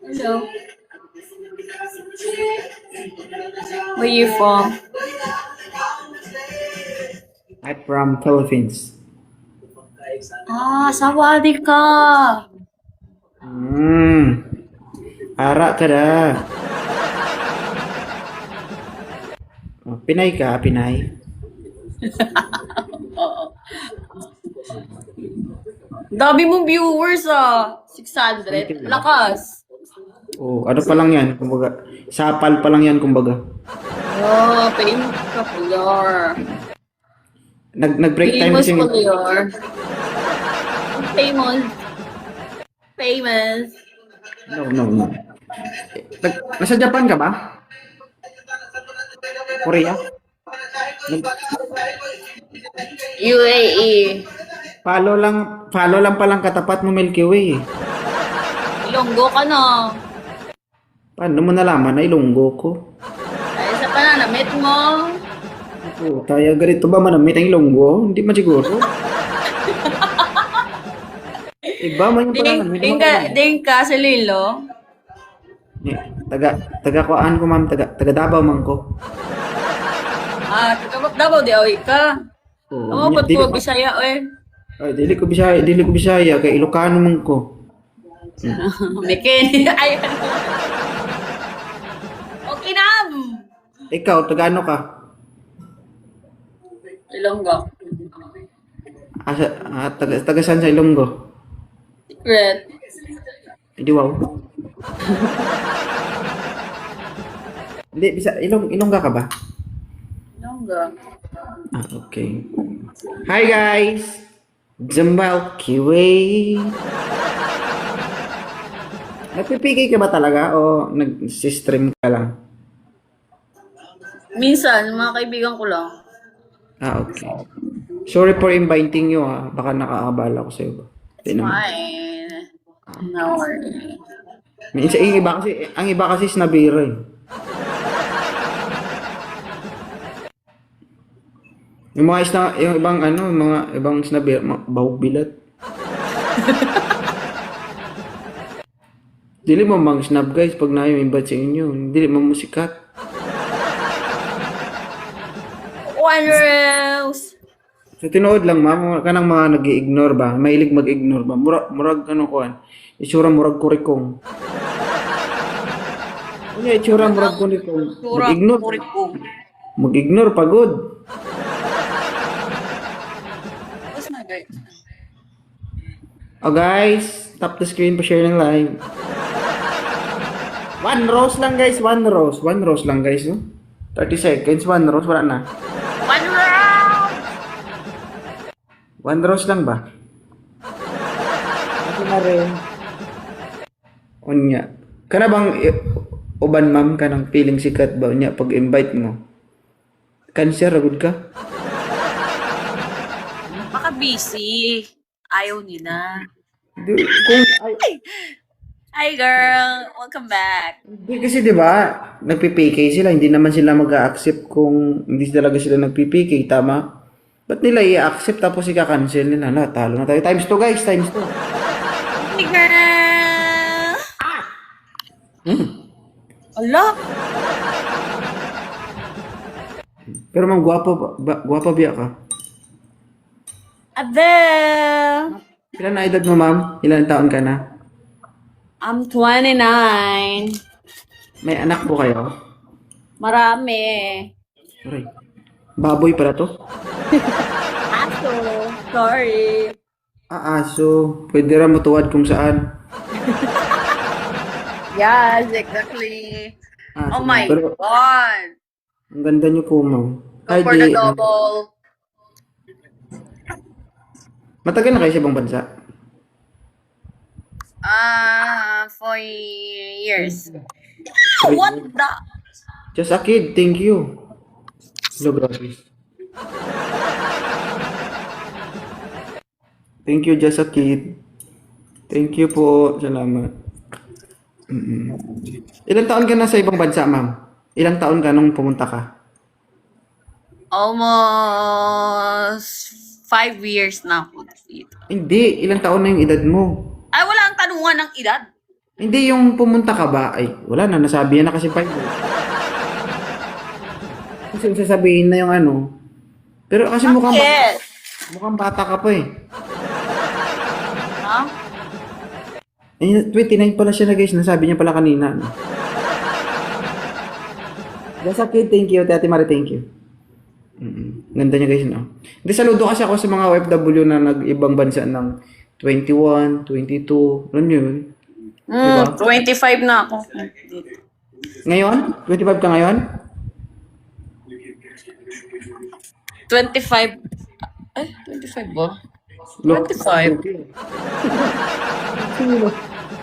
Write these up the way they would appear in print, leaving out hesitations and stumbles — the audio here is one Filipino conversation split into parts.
Hello. Where you from? I'm from Philippines. Ah, sawadi ka. Hmm, ara ka da. Oh, Pinay ka, Pinay. Dami mong viewers ah. 600. Konti lang. Lakas. Oh, ano pa lang yan, kumbaga. Sapal pa lang yan, kumbaga. Oh, famous ka player. Nag-break time Famous kasi. player. Famous. Famous. No, no, no. Nasa Japan ka ba? Korea? Nag, UAE. follow lang palang katapat mo Milky Way. Eh. Ilonggo ka na. Paano mo nalaman na ilunggo ko? Ay, sa pananamit mo. Oh, tayo ganito ba manamit ang ilunggo? Hindi man siguro. Iba man yung pananamit. Ding ka sa Lilo. Taga kuan ko ma'am, taga Davao man ko. Ah, taga-Davao di away ka. Oo, Ano ba't dili ko Bisaya eh? ay dili ko Bisaya kay Ilocano man ko. Meken. Ay, okay na. Ikaw taga ano ka? Ilonggo. Taga saan sa Ilonggo? Secret. Hindi wow. Hindi bisa Ilongga ka ba? Ilonggo. Ah, okay. Hi guys. Jambal Kiwi. Nagpipigay ka ba talaga o nag-stream ka lang? Minsan, mga kaibigan ko lang. Ah, okay. Sorry for inviting you ha. Baka nakakabala ko sa'yo ba? Hindi naman. Fine. No worry. Minsan, ang iba kasi snabira eh. Yung ibang ano, mga ibang snabira, bahog bilat. Dili mo mang snap guys pag na yung invite sa inyo. Dili mo musikat. One Rose. So tinuod lang ma'am, kanang mga nag-ignore ba? Mahilig mag-ignore ba? Murag ano kuan. Itsura murag kurikong. Ano itsura murag kurikong? Tura, Mag-ignore. purit ko. Mag-ignore pagod. What's my guy? Oh guys, tap the screen pa share ng live. One rose lang guys, one rose. One rose lang guys, no? 30 seconds, one rose, wala na. One round! One rose lang ba? Ako na rin. Unya. Kana bang uban ma'am kanang feeling sikat ba unya pag invite mo? Cancer agud ka? Baka busy. Ayaw nila. Kung ay, Hi girl! Welcome back. di kasi 'di ba? Nagpi-PK sila, hindi naman sila mag-a-accept kung hindi talaga sila nagpi-PK, tama? Ba't nila i-accept tapos i-cancel nila? Na, talo na tayo. Times 2 guys, times 2. Hey girl! Ala! Pero ma'am, guwapo biya ka. Adele! Ilan na edad mo ma'am? Ilan taon ka na? I'm 29. May anak po kayo? Marami. Sorry. Baboy pala to? Aso. Sorry. Aso. Pwede rin matuwad kung saan. Yes, exactly. Aso Oh my Pero God. ang ganda niyo po ma'am. Go Ay for the di, double. matagal na kayo sa ibang bansa? 4 years. Three What years. the? Just a kid, thank you. Hello, grabe. Thank you, just a kid. Thank you po. Salamat. Ilang taon ka na sa ibang bansa, ma'am? Ilang taon ka nung pumunta ka? Almost 5 years na ako dito. Hindi, ilang taon na yung edad mo? Ay, wala ang tanungan ng edad. Hindi yung pumunta ka ba? Ay, wala na. Nasabi na kasi 5. Kasi sasabihin na yung ano. Pero kasi Yes. mukhang bata ka pa eh. Ha? Eh, 29 pala siya na guys. Nasabi niya pala kanina. No? That's okay. Thank you. Ate Mari, thank you. Ganda niya guys, no? Hindi, saludo kasi ako sa mga OFW na nag-ibang bansa ng 21, 22. Alam niyo yun? Diba? 25 na ako. Ngayon? 25 ka ngayon? 25. Ay, 25 ba? Look, 25.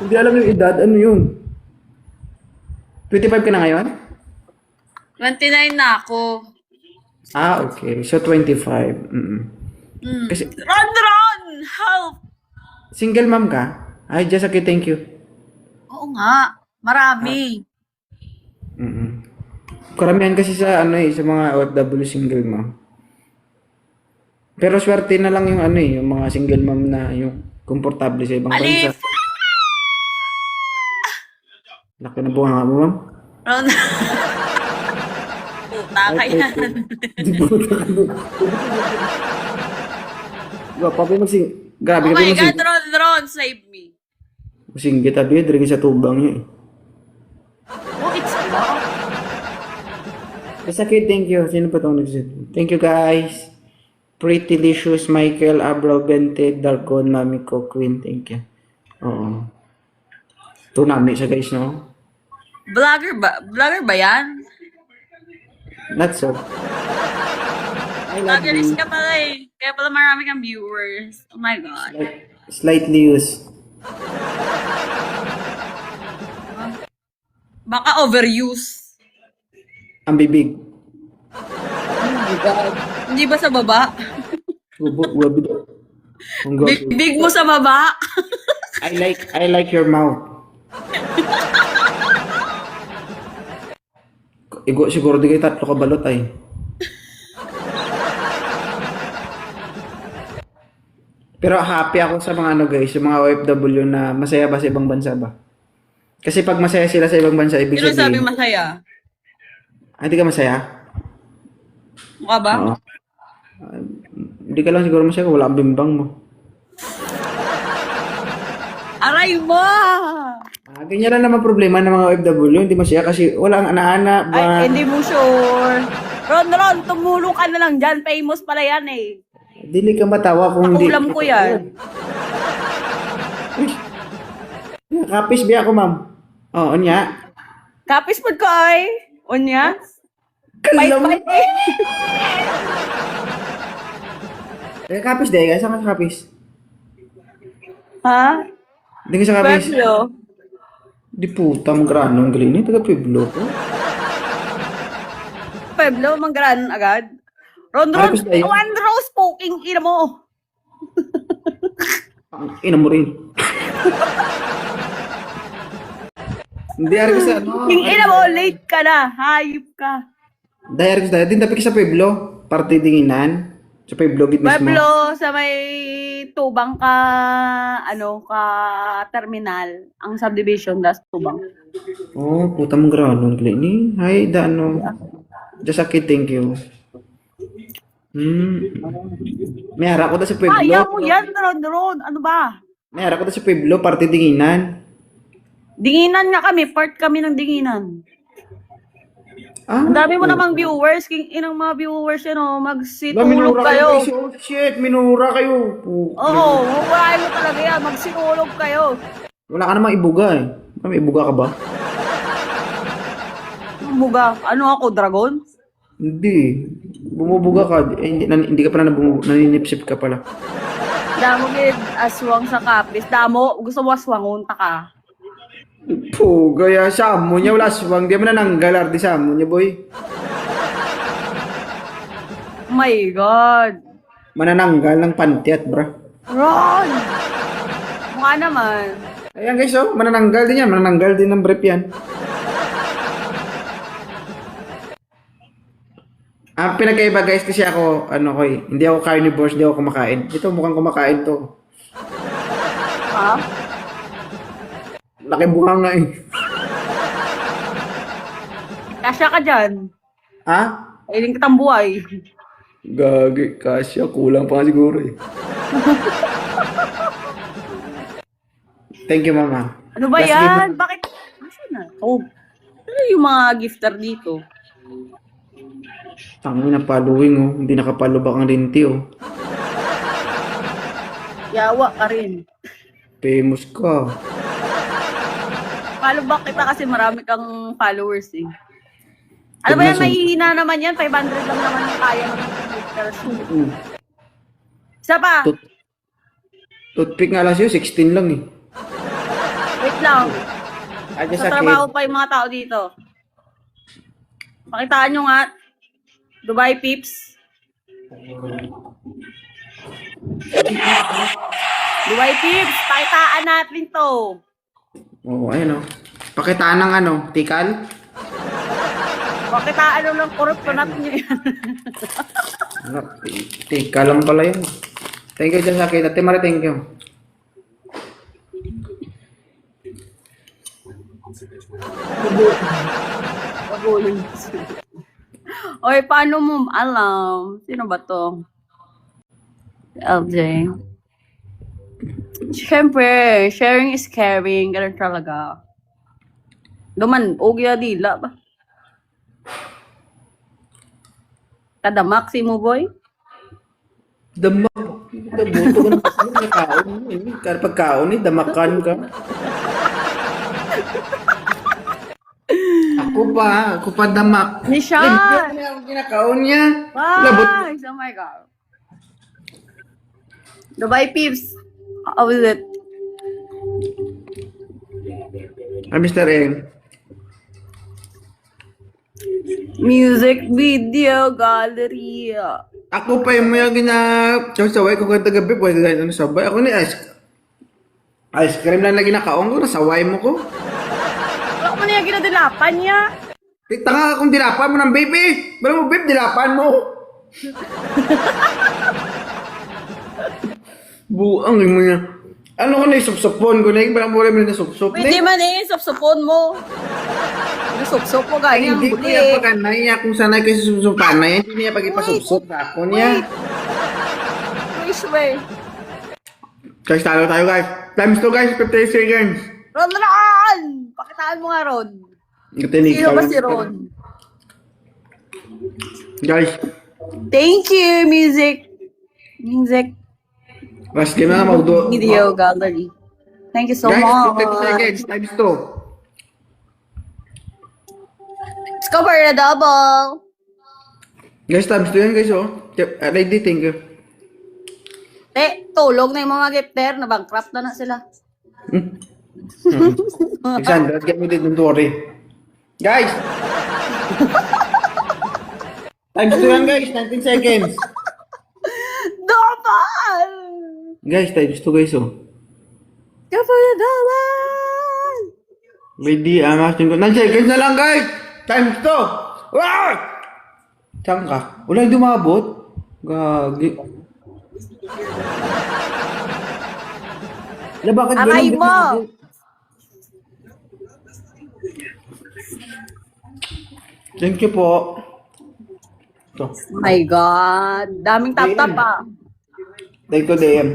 hindi alam yung edad. Ano yun? 25 ka na ngayon? 29 na ako. Ah, okay. So, 25. Kasi, Ron! Help! single mom ka? Ay, just okay, thank you. Oo nga. Marami. Karamihan kasi sa ano eh, sa mga OFW single mom. Pero swerte na lang yung ano eh, yung mga single mom na yung komportable sa ibang bansa. Alif! Laki na bunga nga mo, ma'am. Ron! Puta ka yan. Di ba? Papi magsing... Grabe Oh ka my magsing... God, Ron, save me. Masinggit abi, dari sa tubang niya eh. Oh, it's love. Basta kid, thank you. Sino pa itong nagsit? Thank you guys. Pretty Licious, Michael, Abrao, Bente, Darkon, Mami ko, Queen. Thank you. Oo. Tunami siya guys, no? Vlogger ba? Vlogger ba yan? Not so. I love Vloggerist you. ka pala eh. Kaya pala marami kang viewers. Oh my God. Slightly used. Baka overuse. Ang bibig. Hindi ba sa baba? Wabi daw. Ang gabi. Big mo sa baba. I like your mouth. Igo siguro di kayo 3 ka balot ay. Pero happy ako sa mga ano guys, yung mga OFW na masaya ba sa ibang bansa ba? Kasi pag masaya sila sa ibang bansa, ibig Sino sabi sabihin, masaya? hindi ka masaya? Mukha ba? Oo. Hindi ka lang siguro masaya kung wala kang bimbang mo. Aray mo! Ganyan lang naman problema ng mga OFW, hindi masaya kasi wala ang ana-ana ba? Ay, hindi mo sure. Ron, tumulong ka na lang dyan. Famous pala yan eh. Dili ka matawa kung hindi. Ulam ko yan. Kapis biya ako, ma'am. Oo, niya. Kapis pod ko ay. Unya? Kalam. Fight eh. Kapis dahil ka. Saan ka kapis? Ha? Hindi ka sa kapis. Pueblo. Di puta, magranong galing eh. Taga Pueblo ko. Pueblo, manggaran agad. Ron, Kapis dahil. one rose poking ina mo. Ang ina mo rin. Hindi, ari sa ano. King ina mo, late ka na. Hayop ka. Dahil ari sa din tapi ka sa Pueblo. Parte dinginan. Sa Pueblo, gid mismo. Pueblo, sa may tubang ka, ka terminal. Ang subdivision, das tubang. Oh, puta mong granong galing ni. Hi, da ano. Just a kid, thank you. May harap ko da sa Pueblo. Kaya mo yan, Ron. Ano ba? May harap ko da sa Pueblo, parte dinginan. Dinginan nga kami. Part kami ng dinginan. Ah, Ang dami mo namang viewers. King inang mga viewers yan, oh. Ba, Magsitulog minura kayo. guys. Oh, shit, minura kayo. Oo, mukhain mo talaga yan. Magsinulog kayo. Wala ka namang ibuga eh. May ibuga ka ba? Buga. Ano ako, dragon? Hindi. Bumubuga ka. Eh, hindi ka pala naninipsip ka pala. Damo gid aswang sa kapis. Damo, gusto mo aswangon ta ka. Po, gaya samo niya. Wala aswang. Di mo na nanggalar. Di samo niya, boy. Oh my God. Manananggal ng pantiat, bra. Ron! Mukha naman. Ayan guys, oh. Manananggal din yan. Manananggal din ng brief yan. Ang pinagkaiba guys kasi ako, hindi ako carnivore, hindi ako kumakain. Ito mukhang kumakain to. Ha? Laki bunga nga eh. Kasya ka dyan. Ha? Ailing kitang buhay. Gagi, kasya. Kulang pa nga siguro eh. Thank you, mama. Ano ba Last yan? Bakit? Nasaan na? Oh. Ano yung mga gifter dito? Tango na following oh. Hindi nakapalo ba ang rinti oh. Yawa ka rin. Famous ka. Follow back kita kasi marami kang followers eh. Ano ba yan? Mahihina naman yan. 500 lang naman yung kaya ng gifters. Isa pa. Toothpick nga lang siya, 16 lang eh. Wait lang. Ay, Sa trabaho pa yung mga tao dito. Pakitaan nyo nga. Dubai Pips. Dubai Pips. Pakitaan natin to. Oo, ayun oh. Pakitaan ng ano, tikal? Pakitaan lang kurot ko natin nyo yan. Tikal lang pala yun. Thank you dyan sa akin. Ate Mari, thank you. Pagulong. Oy, paano mo alam? Sino ba to? LJ. Siyempre, sharing is caring. Ganun talaga. Duman, ogya dila ba? Kada maximo boy? Damak. Dabuto ka na kasi nakaon mo eh. Kaya pagkaon eh, damakan ka. Ako pa damak. Ni Sean! Limpyo niya ang kinakaon niya. Labot. Wow! Oh my God. Dubai Peeps. How was it? Ah, Mr. M. Music video gallery. Ako pa yung mga saway ko kada gabi. Pwede lang ano sabay. Ako ni ice cream lang na ginakaon ko. Nasaway mo ko. Wala ko man yung ginadilapan niya. Tanga akong dilapan mo ng baby. Bala mo babe, dilapan mo. Buang mo niya. Ano ko na isupsupon ko na yung parang wala mo na supsup. Pwede man eh, supsupon mo. Nasupsup mo Ay, ganyan. hindi ko niya pagkanay niya kung sanay kasi susupsupan na yan. Hindi niya pag-ipasupsup na ako niya. Wait. Guys, talo tayo guys. Times 2 guys, 50 seconds. Ron! Pakitaan mo nga, Ron. Natinig Sino ka ba lang. si Ron? Guys, Thank you, music. mas game na magdo. Video gallery. Thank you so Guys, much. 50 seconds, times 2. Let's go for the double. Guys, times 2 yan guys oh. Ready, thank you. Tulog na yung mga gifter. Na-bankrupt na sila. Alexandra, get me dito, don't worry. Guys! Times 2 yan guys, 19 seconds. Double! Guys, times 2 guys oh. Go for the double! Ready, asking ko. 9 seconds na lang guys! Times 2! Wow! Saan ka? Wala yung dumabot. Gagi. Bakit Aray ganun? mo! Thank you po. Ito. Oh my God. Daming tap-tap ah. Thank you, DM.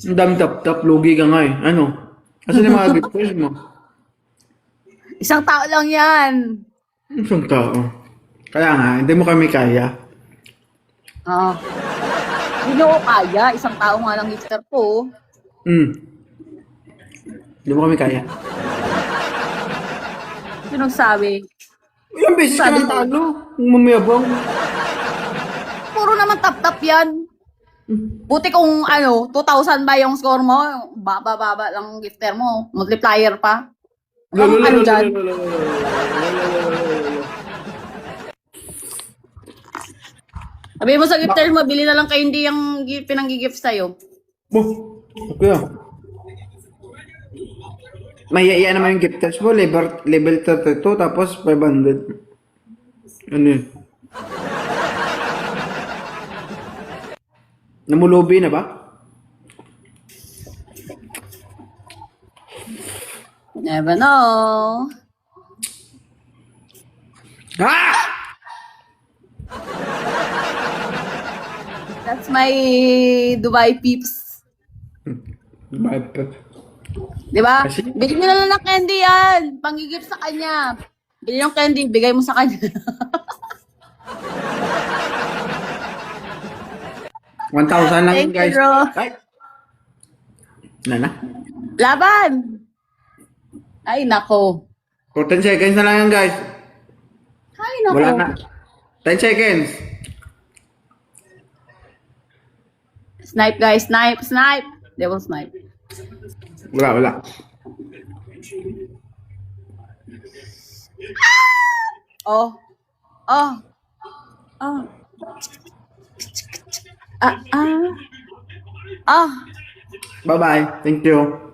Ang dami tap-tap. Lugi ka nga eh. Ano? Asan yung mga gifters mo? Isang tao lang yan. Isang tao. Kaya nga, hindi mo kami kaya. Ah. Hindi ko kaya. Isang tao nga lang gifter ko. Hindi mo kami kaya. Sino sabi? Ilang beses ka Sabi nang ko. talo? Mamayabang. Puro naman tap-tap yan. Buti kung 2,000 ba yung score mo, baba-baba lang ang gifter mo. Multiplier pa. Ano dyan? Sabi mo sa gifter mo, bili na lang kayo hindi yung pinanggigift sa'yo. Okay ah. May iya naman yung gifters mo, level 32, tapos 500. Ano yun? Namulubi na ba? Never know. Ah! That's my Dubai peeps. Di ba? Kasi- Bigyan mo na lang ng candy yan. Pangigip sa kanya. Bili yung candy, bigay mo sa kanya. 1,000 lang Thank you, guys. bro. Ay. Na. Laban! Ay, nako. For 10 seconds na lang yan guys. Ay, nako. Wala na. 10 seconds. Snipe, guys. Snipe, snipe. Devil snipe. Wala. Oh. Oh. Oh. Ah. Bye-bye. Thank you.